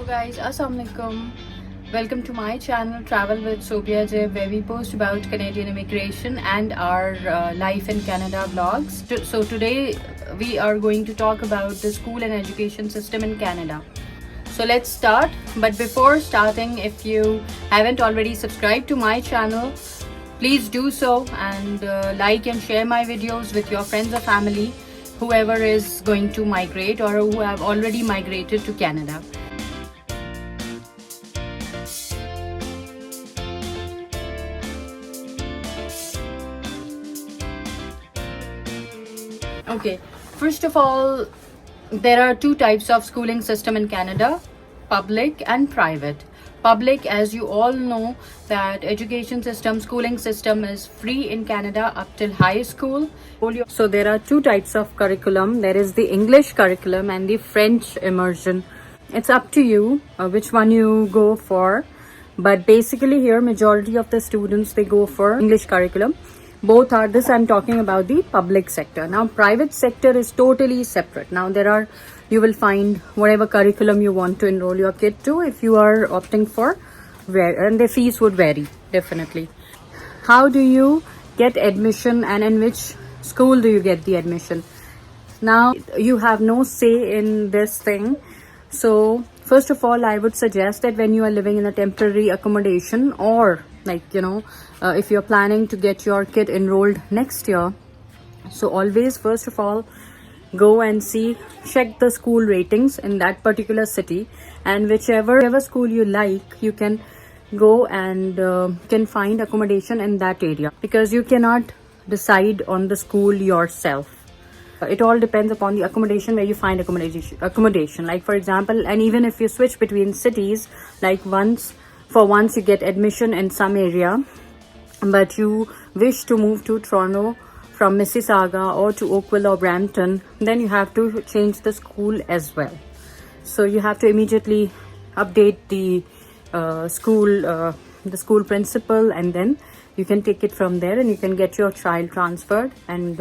guys, Assalamualaikum. Welcome to my channel Travel with Sobia J, where we post about Canadian immigration and our life in Canada vlogs. So today we are going to talk about the school and education system in Canada. So let's start. But before starting, if you haven't already subscribed to my channel, please do so and like and share my videos with your friends or family, whoever is going to migrate or who have already migrated to Canada. Okay, first of all, there are two types of schooling system in Canada, public and private. Public, as you all know, that education system, schooling system is free in Canada up till high school. So there are two types of curriculum. There is the English curriculum and the French immersion. It's up to you which one you go for. But basically here, majority of the students, they go for English curriculum. Both are this. I'm talking about the public sector. Now private sector is totally separate. Now you will find whatever curriculum you want to enroll your kid to if you are opting for where, and the fees would vary definitely. How do you get admission and in which school do you get the admission? Now you have no say in this thing. So first of all, I would suggest that when you are living in a temporary accommodation or if you're planning to get your kid enrolled next year, so always first of all go and check the school ratings in that particular city, and whichever school you like, you can go and can find accommodation in that area, because you cannot decide on the school yourself. It all depends upon the accommodation where you find accommodation. Like for example, and even if you switch between cities, like once you get admission in some area, but you wish to move to Toronto from Mississauga or to Oakville or Brampton, then you have to change the school as well. So you have to immediately update the school principal, and then you can take it from there and you can get your child transferred, and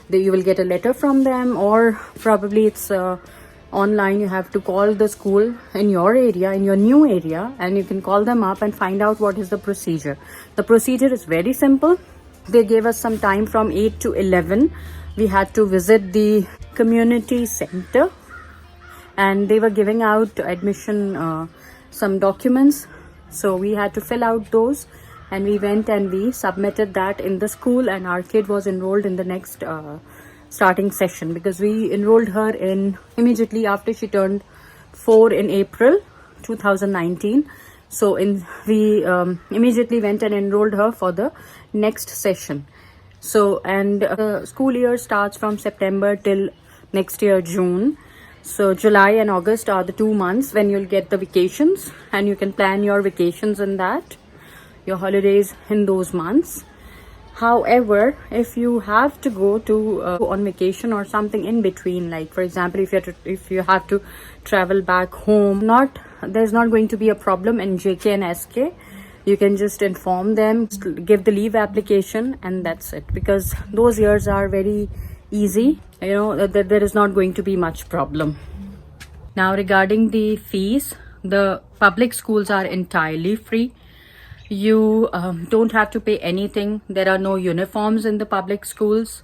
you will get a letter from them, or probably it's online. You have to call the school in your area, in your new area, and you can call them up and find out what is the procedure. The procedure is very simple. They gave us some time from 8 to 11. We had to visit the community center, and they were giving out admission some documents, so we had to fill out those, and we went and we submitted that in the school, and our kid was enrolled in the next starting session, because we enrolled her in immediately after she turned 4 in April 2019. So we immediately went and enrolled her for the next session. So, and the school year starts from September till next year June. So July and August are the 2 months when you'll get the vacations, and you can plan your vacations in that, your holidays in those months. However, if you have to go to on vacation or something in between, like for example, if you have to travel back home, there's not going to be a problem in JK and SK. You can just inform them, give the leave application, and that's it, because those years are very easy. There is not going to be much problem. Now regarding the fees, the public schools are entirely free. You don't have to pay anything. There are no uniforms in the public schools.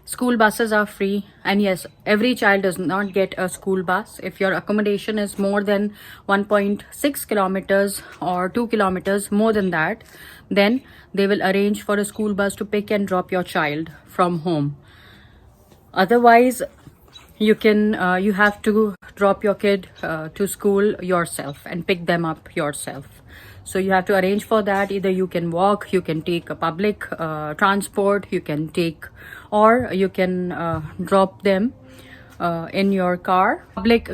School buses are free, and yes, every child does not get a school bus. If your accommodation is more than 1.6 kilometers or 2 kilometers more than that, then they will arrange for a school bus to pick and drop your child from home. Otherwise, you have to drop your kid to school yourself and pick them up yourself. So you have to arrange for that. Either you can walk, you can take a public transport, or you can drop them in your car.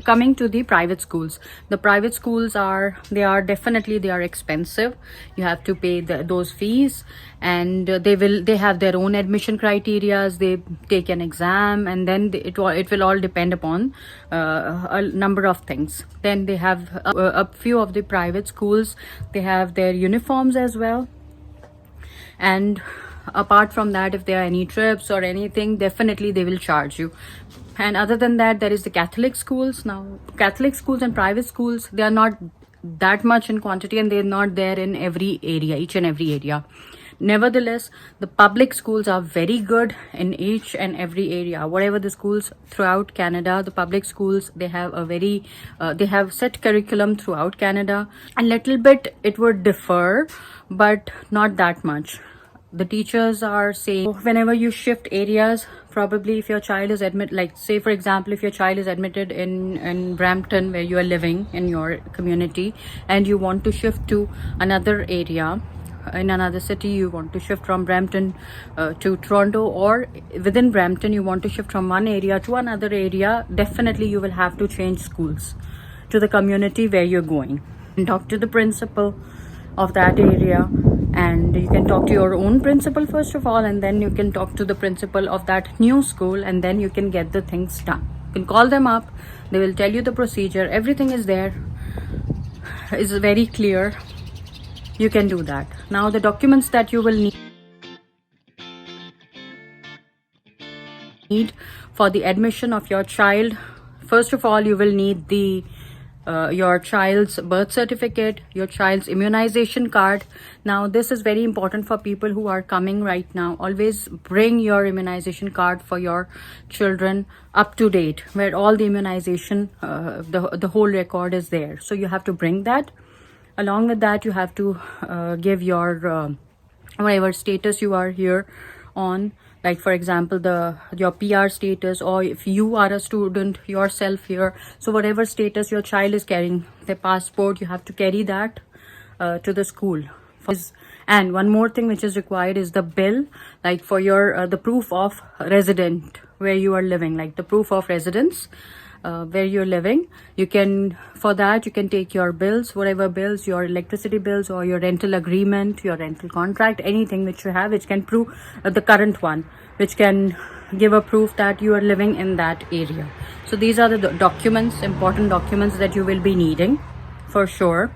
Coming to the private schools, the private schools are expensive. You have to pay those fees, and they have their own admission criteria. They take an exam, and then it will all depend upon a number of things. Then they have a few of the private schools, they have their uniforms as well, and apart from that, if there are any trips or anything, definitely they will charge you. And other than that, there is the Catholic schools. Now Catholic schools and private schools, they are not that much in quantity, and they're not there in every area, each and every area. Nevertheless, the public schools are very good in each and every area. Whatever the schools throughout Canada, the public schools, they have a very they have set curriculum throughout Canada. A little bit it would differ, but not that much. The teachers are saying whenever you shift areas, probably if your child is admitted, like say for example, if your child is admitted in Brampton, where you are living in your community, and you want to shift to another area in another city, you want to shift from Brampton to Toronto, or within Brampton you want to shift from one area to another area, definitely you will have to change schools to the community where you're going, and talk to the principal of that area. And you can talk to your own principal first of all, and then you can talk to the principal of that new school, and then you can get the things done. You can call them up, they will tell you the procedure, everything is there, is very clear. You can do that. Now the documents that you will need for the admission of your child, first of all you will need the your child's birth certificate, your child's immunization card. Now this is very important for people who are coming right now. Always bring your immunization card for your children up to date, where all the immunization the whole record is there. So you have to bring that. Along with that, you have to give your whatever status you are here on, like for example your PR status, or if you are a student yourself here, so whatever status your child is carrying, the passport, you have to carry that to the school. And one more thing which is required is the bill, like for your the proof of resident where you are living, like the proof of residence where you're living. You can, for that you can take your bills, whatever bills, your electricity bills or your rental agreement, your rental contract, anything which you have which can prove the current one, which can give a proof that you are living in that area. So these are the documents, important documents that you will be needing for sure.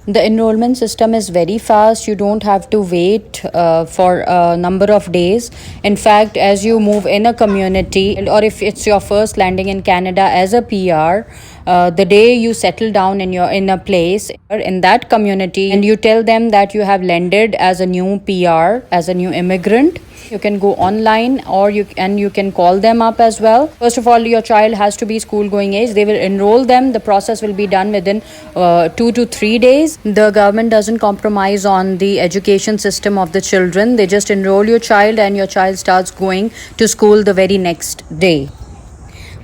The enrollment system is very fast. You don't have to wait for a number of days. In fact, as you move in a community, or if it's your first landing in Canada as a PR, the day you settle down in a place in that community, and you tell them that you have landed as a new PR, as a new immigrant, you can go online, or you can call them up as well. First of all, your child has to be school going age. They will enroll them. The process will be done within 2 to 3 days. The government doesn't compromise on the education system of the children. They just enroll your child, and your child starts going to school the very next day.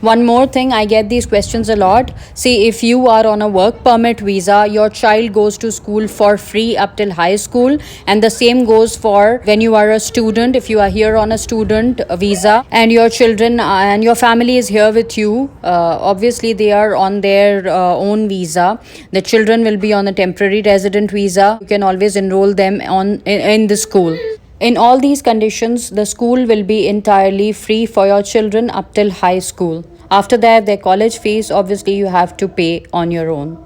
One more thing, I get these questions a lot. See, if you are on a work permit visa, your child goes to school for free up till high school, and the same goes for when you are a student. If you are here on a student visa and your children and your family is here with you, obviously they are on their own visa. The children will be on a temporary resident visa. You can always enroll them in the school. In all these conditions, the school will be entirely free for your children up till high school. After that, their college fees, obviously, you have to pay on your own.